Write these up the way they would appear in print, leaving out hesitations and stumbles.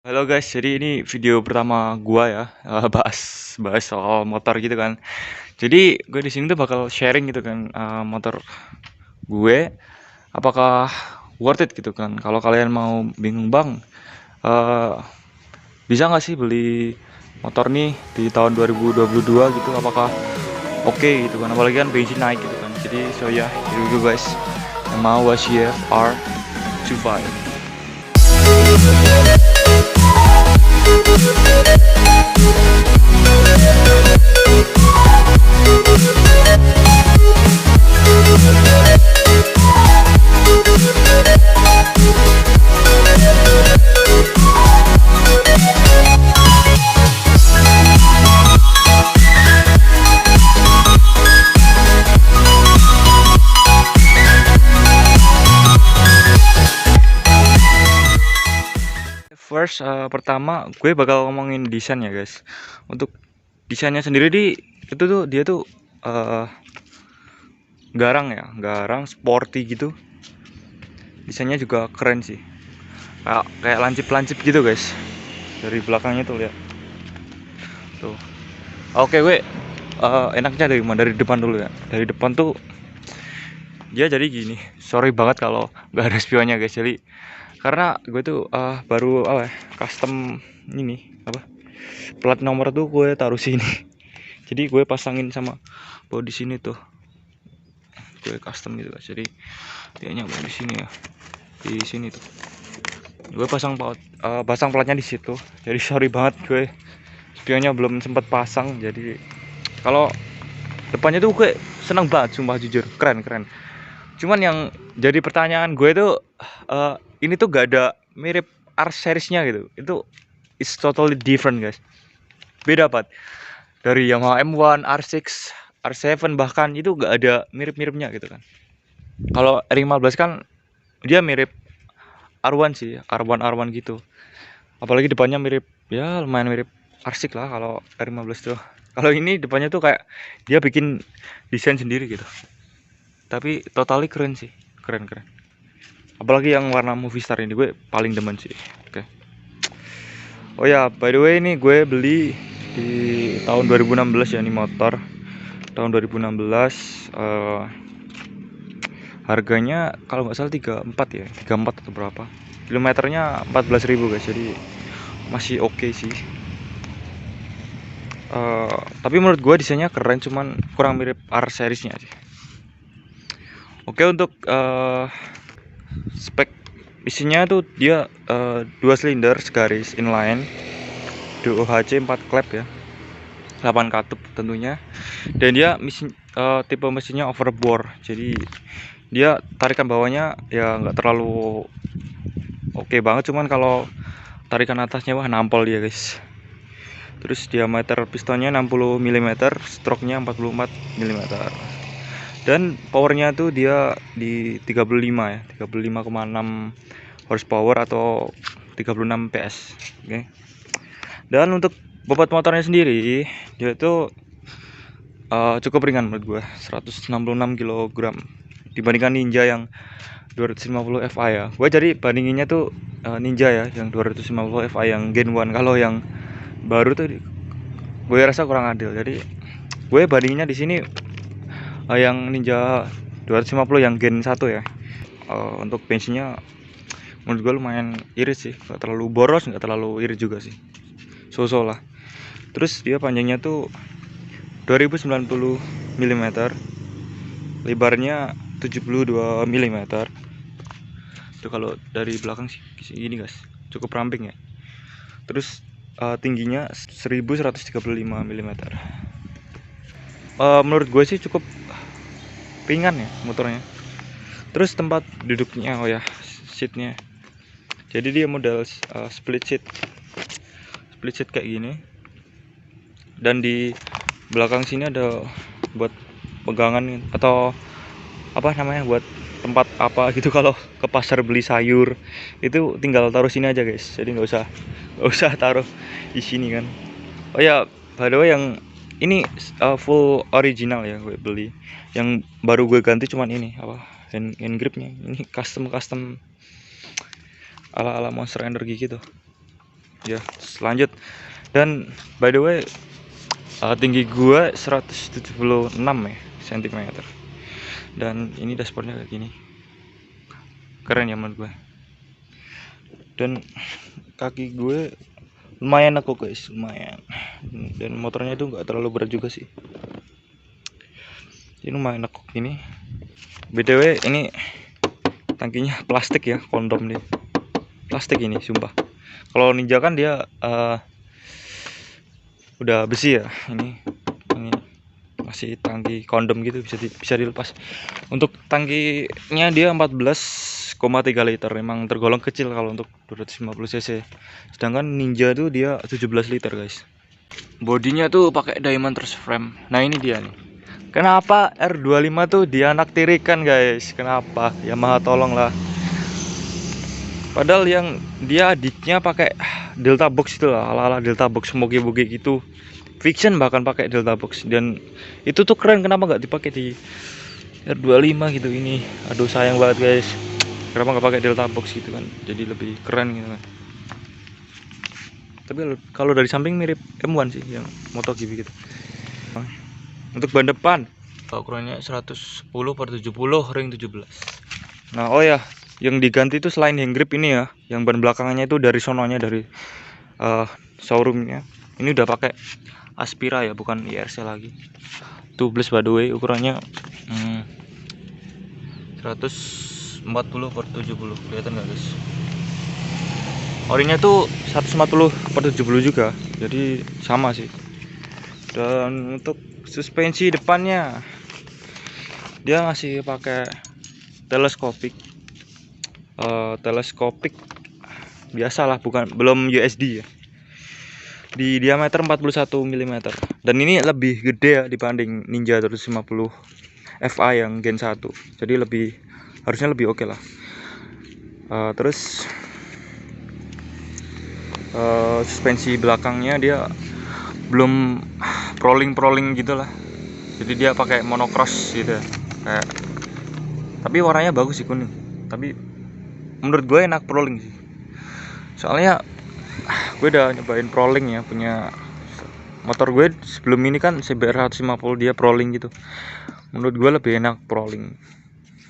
Halo guys, jadi ini video pertama gua ya, bahas bahas soal motor gitu kan. Jadi gue di sini tuh bakal sharing gitu kan, motor gue apakah worth it gitu kan. Kalau kalian mau bingung bang, eh, bisa nggak sih beli motor nih di tahun 2022 gitu? Apakah oke gitu kan? Apalagi kan bensin naik gitu kan. Jadi so ya, here we go guys. Yang mau Wasier R25. First, pertama gue bakal ngomongin desain ya guys. Untuk desainnya sendiri itu tuh dia tuh eh, garang ya, garang sporty gitu. Desainnya juga keren sih. Kayak lancip-lancip gitu guys. Dari belakangnya tuh lihat. Tuh. Oke gue enaknya dari mana? Dari depan dulu ya. Dari depan tuh dia jadi gini. Sorry banget kalau nggak ada spionnya guys. Jadi karena gue tuh baru apa ya, custom ini apa? Plat nomor tuh gue taruh sini. Jadi gue pasangin sama bodi sini tuh, gue custom gitu guys. Jadi dia mau di sini ya, di sini tuh gue pasang platnya di situ. Jadi sorry banget gue spionnya belum sempat pasang. Jadi kalau depannya tuh gue seneng banget sumpah, jujur keren keren. Cuman yang jadi pertanyaan gue tuh ini tuh gak ada mirip R seriesnya gitu. Itu is totally different guys, beda banget dari Yamaha M1, R6, R7, bahkan itu gak ada mirip-miripnya gitu kan. Kalau R15 kan dia mirip R1 sih, R1 gitu. Apalagi depannya mirip, ya lumayan mirip R6 lah kalau R15 tuh. Kalau ini depannya tuh kayak dia bikin desain sendiri gitu. Tapi totally keren sih, keren. Apalagi yang warna movie star ini gue paling demen sih. Oke. Oh ya, by the way ini gue beli di tahun 2016 ya, ini motor tahun 2016. Harganya kalau nggak salah 34 ya, 34 atau berapa, kilometernya 14.000 guys. Jadi masih oke sih. Tapi menurut gue desainnya keren, cuman kurang mirip R seriesnya sih. Oke, untuk spek isinya tuh dia 2 silinder segaris inline, DOHC 4 klep ya, 8 katup tentunya. Dan dia tipe mesinnya overbore. Jadi dia tarikan bawahnya ya nggak terlalu oke banget, cuman kalau tarikan atasnya wah nampol dia guys. Terus diameter pistonnya 60 mm, stroke-nya 44 mm. Dan powernya tuh dia di 35 ya, 35,6 horsepower atau 36 PS. Oke. Dan untuk bobot motornya sendiri dia itu cukup ringan menurut gue, 166 kg dibandingkan Ninja yang 250 Fi ya. Gue jadi bandinginnya tuh Ninja ya yang 250 Fi yang Gen 1. Kalau yang baru tuh gue rasa kurang adil. Jadi gue bandinginnya di sini yang Ninja 250 yang Gen 1 ya. Untuk bensinnya menurut gue lumayan irit sih, nggak terlalu boros, nggak terlalu irit juga sih, so-so lah. Terus dia panjangnya tuh 2090 mm, lebarnya 72 mm. Itu kalau dari belakang sih gini guys, cukup ramping ya. Terus tingginya 1135 mm. Menurut gue sih cukup ringan ya motornya. Terus tempat duduknya, oh ya, seatnya, jadi dia model split seat kayak gini. Dan di belakang sini ada buat pegangan atau apa namanya, buat tempat apa gitu. Kalau ke pasar beli sayur itu tinggal taruh sini aja guys, jadi nggak usah taruh di sini kan. Oh ya, by the way yang ini full original ya, gue beli. Yang baru gue ganti cuman ini apa, hand gripnya ini custom ala Monster Energy gitu. Ya, lanjut. Dan by the way, tinggi gue 176 ya cm. Dan ini dashboardnya kayak gini, keren ya menurut gue. Dan kaki gue lumayan aku guys, lumayan. Dan motornya itu nggak terlalu berat juga sih. Ini lumayan aku ini. BTW ini tangkinya plastik ya, kondom nih. Plastik ini sumpah. Kalau Ninja kan dia udah besi ya. Ini masih tangki kondom gitu, bisa dilepas. Untuk tangkinya dia 14,3 liter, memang tergolong kecil kalau untuk 250 cc. Sedangkan Ninja tuh dia 17 liter guys. Bodinya tuh pakai diamond truss frame. Nah ini dia nih. Kenapa R25 tuh dianaktirikan guys? Kenapa? Yamaha tolonglah. Padahal yang dia adiknya pakai Delta box itu lah, ala-ala Delta box, moge-moge gitu. Fiction bahkan pakai Delta box, dan itu tuh keren. Kenapa nggak dipakai di R25 gitu? Ini aduh sayang banget guys, kenapa nggak pakai Delta box gitu kan, jadi lebih keren gitu kan. Tapi kalau dari samping mirip M1 sih, yang MotoGP gitu. Untuk ban depan ukurannya 110/70 ring 17. Nah oh ya, yang diganti itu selain hand grip ini ya, yang ban belakangnya itu dari sononya, dari showroomnya. Ini udah pakai Aspira ya, bukan IRC lagi. Tubeless by the way, ukurannya 140/70, kelihatan nggak guys? Orinya tuh 140/70 juga, jadi sama sih. Dan untuk suspensi depannya dia masih pakai teleskopik, biasalah, belum USD ya. Di diameter 41 mm, dan ini lebih gede ya dibanding Ninja 150 FA yang Gen 1, jadi harusnya lebih oke lah. Terus suspensi belakangnya dia belum prolling gitu lah, jadi dia pakai monocross gitu ya, kayak, tapi warnanya bagus sih, kuning. Tapi menurut gue enak prolling sih, soalnya gue udah nyobain prolling ya, punya motor gue sebelum ini kan CBR 150, dia prolling gitu. Menurut gue lebih enak prolling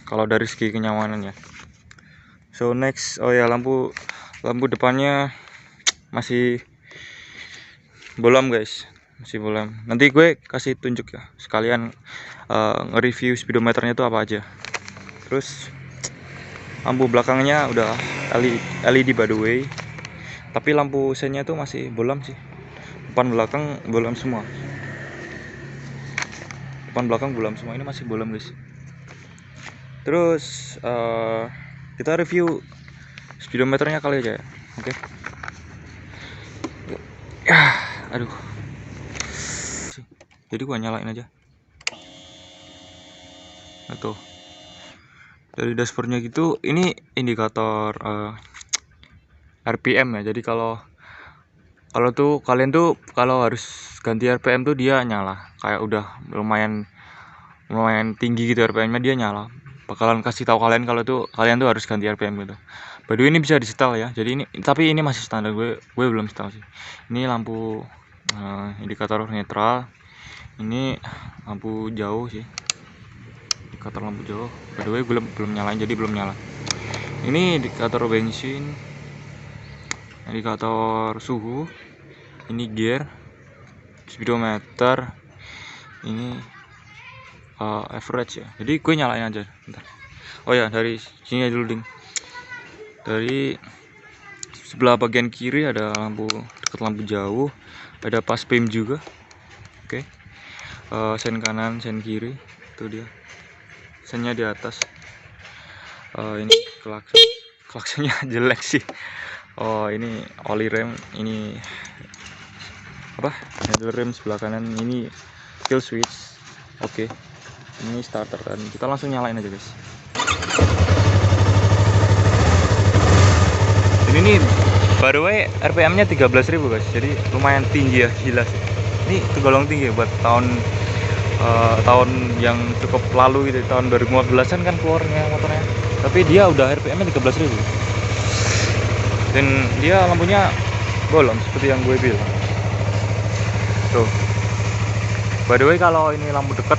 kalau dari segi kenyamanan ya. So next, oh ya, lampu depannya masih bolam guys, masih bolam. Nanti gue kasih tunjuk ya sekalian, nge-review speedometernya itu apa aja. Terus lampu belakangnya udah LED by the way, tapi lampu sennya tuh masih bolam sih. Depan belakang bolam semua. Ini masih bolam guys. Terus kita review speedometernya kali aja ya. Oke. Ya, aduh. Jadi gua nyalain aja. Atau dari dashboardnya gitu, ini indikator RPM ya. Jadi kalau tuh kalian tuh kalau harus ganti RPM tuh dia nyala, kayak udah lumayan tinggi gitu RPM-nya, dia nyala. Bakalan kasih tahu kalian kalau tuh kalian tuh harus ganti RPM gitu. By the way, ini bisa di setel ya. Jadi ini, tapi ini masih standar, gue belum setel sih. Ini lampu indikator netral. Ini lampu jauh sih. Indikator lampu jauh. By the way, gue belum nyalain, jadi belum nyala. Ini indikator bensin, indikator suhu, ini gear, speedometer, ini average ya. Jadi gue nyalain aja bentar. Oh ya, dari sini dulu ding. Dari sebelah bagian kiri ada lampu dekat lampu jauh, ada pas PIM juga. Oke. Sen kanan, sen kiri, itu dia. Sennya di atas. Ini klaksonnya jelek sih. Oh, ini oli rem, ini apa? Handle rem sebelah kanan, ini kill switch. Oke. Ini starter kan. Kita langsung nyalain aja, guys. Ini by the way RPM-nya 13.000 guys. Jadi lumayan tinggi ya, gila sih. Ini tergolong tinggi buat tahun yang cukup lalu gitu, tahun 2015-an kan keluarnya motornya. Tapi dia udah RPM-nya 13.000. Dan dia lampunya bolong seperti yang gue bilang. Tuh. By the way, kalau ini lampu dekat,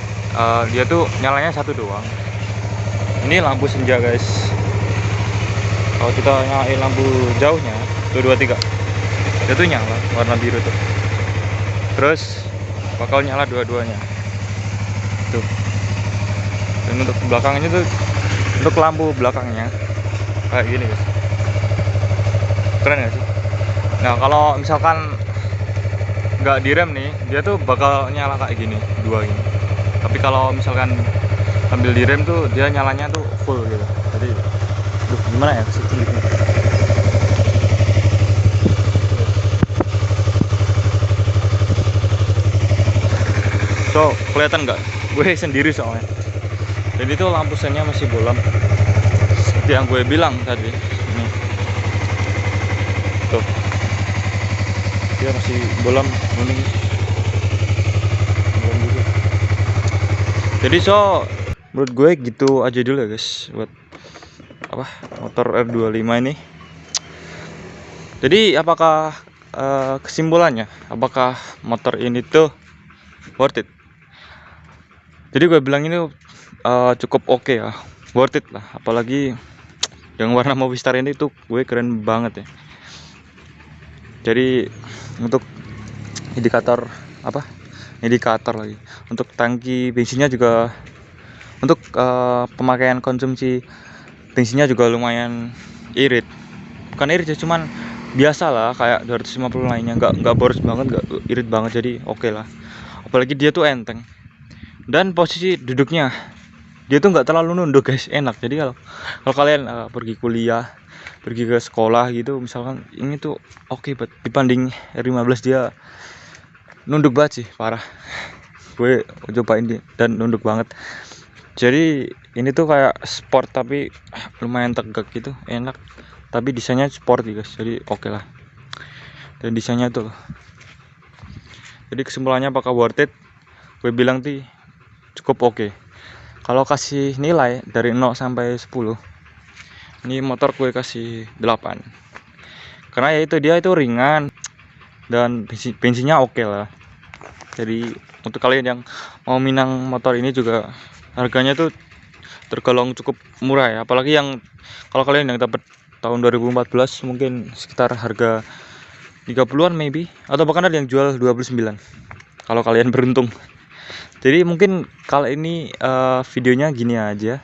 dia tuh nyalanya satu doang. Ini lampu senja guys. Kalau kita nyalain lampu jauhnya, tuh 2 3, dia tuh nyala warna biru tuh. Terus bakal nyala dua-duanya. Tuh. Dan untuk belakangnya tuh, untuk lampu belakangnya kayak gini guys. Keren gak sih? Nah kalau misalkan nggak direm nih, dia tuh bakal nyala kayak gini, dua ini. Tapi kalau misalkan ambil direm tuh, dia nyalanya tuh full gitu. Jadi, gimana ya sedikitnya? So kelihatan nggak? Gue sendiri soalnya. Dan itu lampu sennya masih bolong. Seperti yang gue bilang tadi. Nih. Tuh. Dia masih bolong kuning. Gitu. Jadi menurut gue gitu aja dulu ya guys buat motor R25 ini. Jadi apakah kesimpulannya, apakah motor ini tuh worth it? Jadi gue bilang ini cukup oke ya, worth it lah. Apalagi yang warna Movistar ini tuh gue keren banget ya. Jadi untuk indikator lagi, untuk tangki bensinnya juga, untuk pemakaian konsumsi bensinnya juga lumayan irit. Bukan irit ya, cuman biasa lah kayak 250 lainnya, nggak boros banget, nggak irit banget, jadi oke lah. Apalagi dia tuh enteng, dan posisi duduknya dia tuh nggak terlalu nunduk guys, enak. Jadi kalau kalian pergi kuliah, pergi ke sekolah gitu misalkan, ini tuh oke banget. Dibanding R15 dia nunduk banget sih, parah. Gue cobain dia dan nunduk banget. Jadi ini tuh kayak sport tapi lumayan tegak gitu, enak. Tapi desainnya sporty guys, jadi oke lah. Dan desainnya tuh, jadi kesimpulannya apakah worth it? Gue bilang sih cukup oke. Kalau kasih nilai dari 0 sampai 10, ini motor gue kasih 8. Karena ya itu, dia itu ringan dan bensinnya oke lah. Jadi untuk kalian yang mau minang motor ini juga, harganya tuh tergolong cukup murah ya. Apalagi kalau kalian yang dapat tahun 2014 mungkin sekitar harga 30-an maybe, atau bahkan ada yang jual 29 kalau kalian beruntung. Jadi mungkin kali ini videonya gini aja.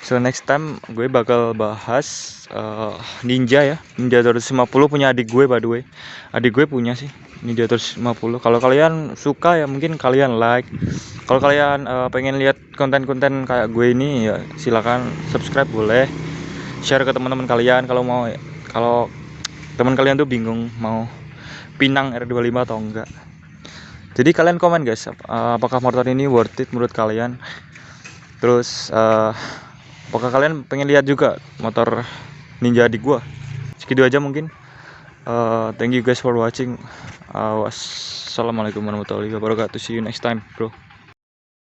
So next time gue bakal bahas Ninja ya, Ninja 250 punya adik gue, by the way. Adik gue punya sih Ninja 250. Kalau kalian suka ya mungkin kalian like. Kalau kalian pengen lihat konten-konten kayak gue ini ya silakan subscribe, boleh share ke teman-teman kalian kalau mau. Kalau teman kalian tuh bingung mau pinang R25 atau enggak. Jadi kalian komen guys, apakah motor ini worth it menurut kalian? Terus apakah kalian pengen lihat juga motor Ninja adik gua? Segitu aja mungkin. Thank you guys for watching. Wassalamualaikum warahmatullahi wabarakatuh. See you next time, bro.